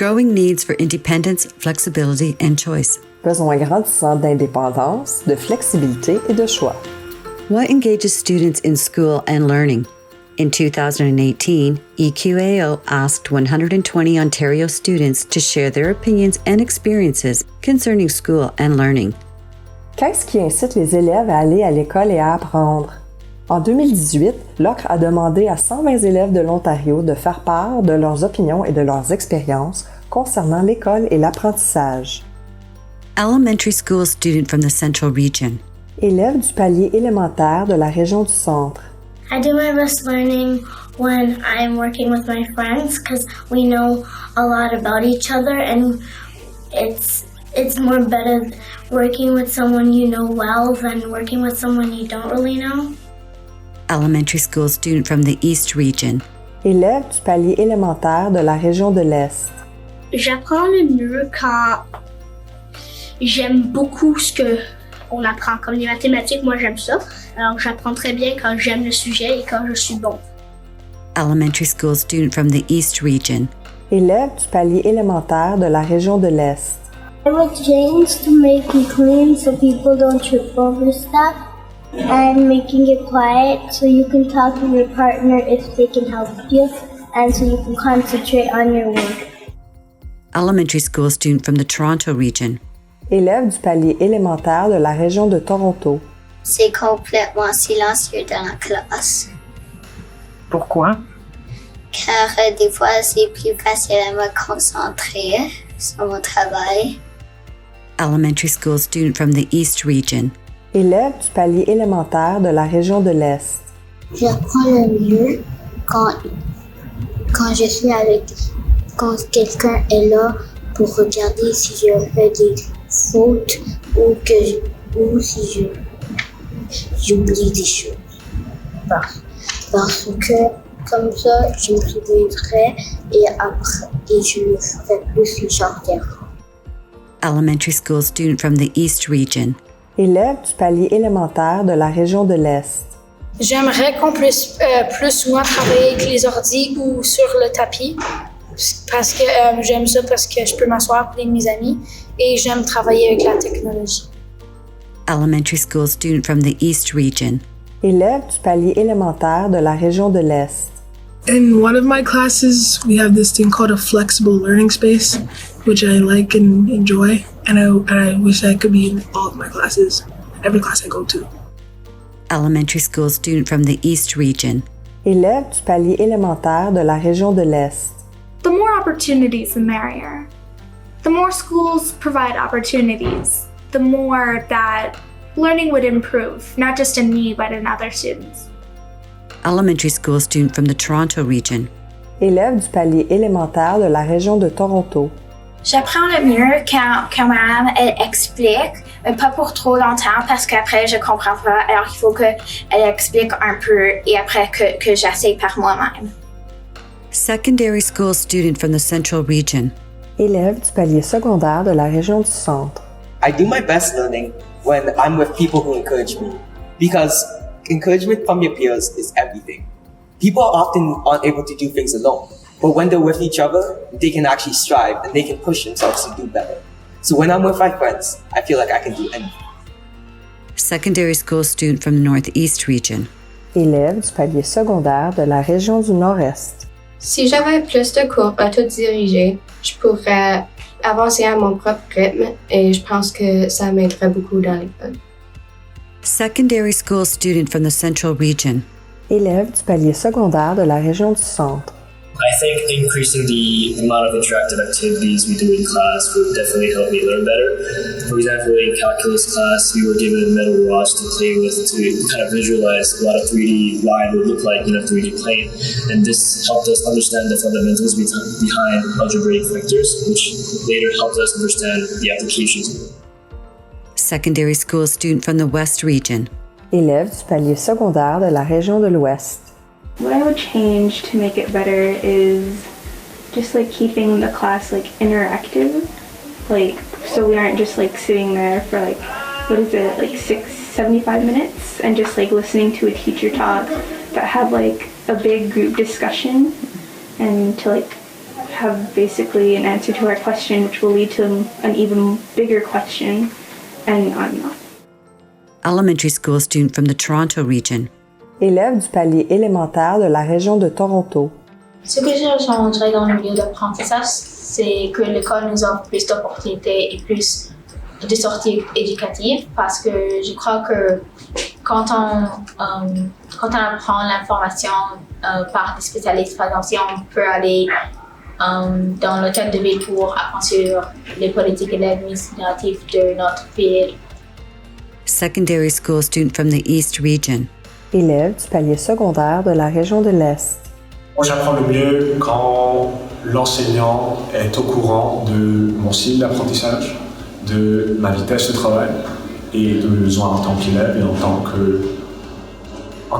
growing needs for independence, flexibility, and choice. Besoin grandissant d'indépendance, de flexibilité et de choix. What engages students in school and learning? In 2018, EQAO asked 120 Ontario students to share their opinions and experiences concerning school and learning. Qu'est-ce qui incite les élèves à aller à l'école et à apprendre? En 2018, l'OCRE a demandé à 120 élèves de l'Ontario de faire part de leurs opinions et de leurs expériences concernant l'école et l'apprentissage. Elementary school student from the Central Region. Élève du palier élémentaire de la région du Centre. I do my best learning when I'm working with my friends because we know a lot about each other, and it's more better working with someone you know well than working with someone you don't really know. Elementary school student from the East Region. Élève du palier élémentaire de la région de l'Est. J'apprends le mieux quand j'aime beaucoup ce que on apprend. Comme les mathématiques, moi j'aime ça. Alors j'apprends très bien quand j'aime le sujet et quand je suis bon. Elementary school student from the East Region. Élève du palier élémentaire de la région de l'Est. I would change to make it clean so people don't trip over stuff, and making it quiet so you can talk to your partner if they can help you, and so you can concentrate on your work. Elementary school student from the Toronto Region. Élève du palier élémentaire de la région de Toronto. C'est complètement silencieux dans la classe. Pourquoi? Car des fois, c'est plus facile à me concentrer sur mon travail. Elementary school student from the East Region. Élève du palier élémentaire de la région de l'Est. J'apprends le mieux quand je suis quand quelqu'un est là pour regarder si je fais des fautes ou si j'oublie des choses. Parce que comme ça, je me souviendrai et je ferai plus le genre d'erreur. Elementary school student from the East Region. Élève du palier élémentaire de la région de l'Est. J'aimerais qu'on puisse plus souvent travailler avec les ordis ou sur le tapis parce que j'aime ça parce que je peux m'asseoir avec mes amis et j'aime travailler avec la technologie. Elementary school student from the East Region. Élève du palier élémentaire de la région de l'Est. In one of my classes, we have this thing called a flexible learning space, which I like and enjoy, and I wish I could be in all of my classes, every class I go to. Elementary school student from the East Region. Élève du palier élémentaire de la région de l'Est. The more opportunities, the merrier. The more schools provide opportunities, the more that learning would improve, not just in me, but in other students. Elementary school student from the Toronto Region. Élève du palier élémentaire de la région de Toronto. J'apprends le mieux quand madame elle explique, mais pas pour trop longtemps parce qu'après je comprends pas. Alors il faut qu'elle explique un peu et après que j'essaie par moi-même. Secondary school student from the Central Region. Élève du palier secondaire de la région du Centre. I do my best learning when I'm with people who encourage me, because encouragement from your peers is everything. People often aren't able to do things alone, but when they're with each other, they can actually strive and they can push themselves to do better. So when I'm with my friends, I feel like I can do anything. Secondary school student from the Northeast Region. Élève du palier secondaire de la région du Nord-Est. Si j'avais plus de cours à tout diriger, je pourrais avancer à mon propre rythme et je pense que ça m'aiderait beaucoup dans l'école. Secondary school student from the Central Region. Élève du palier secondaire de la région du Centre. I think increasing the amount of interactive activities we do in class would definitely help me learn better. For example, in calculus class, we were given a metal rods to play with to kind of visualize what a 3D line would look like in a 3D plane. And this helped us understand the fundamentals behind algebraic vectors, which later helped us understand the applications. Secondary school student from the West Region. Élève du palier secondaire de la région de l'Ouest. What I would change to make it better is just like keeping the class like interactive, like so we aren't just like sitting there for like 75 minutes and just like listening to a teacher talk, but have like a big group discussion and to like have basically an answer to our question, which will lead to an even bigger question, and on. Elementary school student from the Toronto region. Élève du palier élémentaire de la région de Toronto. Ce que je changerais dans le milieu d'apprentissage, c'est que l'école nous offre plus d'opportunités et plus de sorties éducatives, parce que je crois que quand on apprend l'information par des spécialistes, par exemple, si on peut aller dans l'hôtel de ville pour apprendre sur les politiques et l'administratif de notre pays. Secondary school student from the East region. Élève du palier secondaire de la région de l'Est. Moi, j'apprends le mieux quand l'enseignant est au courant de mon style d'apprentissage, de ma vitesse de travail et de mes besoins en tant qu'élève et en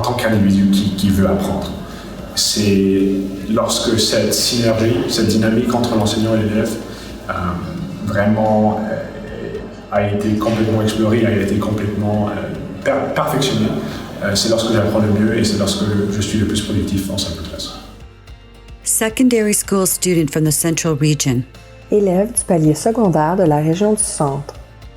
tant qu'individu qui veut apprendre. C'est lorsque cette synergie, cette dynamique entre l'enseignant et l'élève vraiment a été complètement explorée, a été complètement perfectionnée, c'est lorsque j'apprends le mieux et c'est lorsque je suis le plus productif en salle de classe. Secondary school student from the Central region. Élève du palier secondaire de la région du Centre.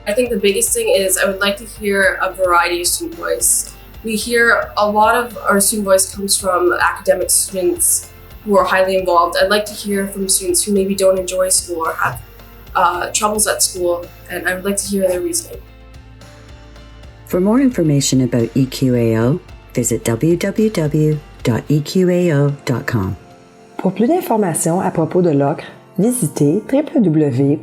I think the biggest thing is I would like to hear a variety of student voice. We hear a lot of our student voice comes from academic students who are highly involved. I'd like to hear from students who maybe don't enjoy school or have troubles at school, and I would like to hear their reasoning. For more information about EQAO, visit www.eqao.com. Pour plus d'informations à propos de l'OCRE, visitez www.ocre.on.ca.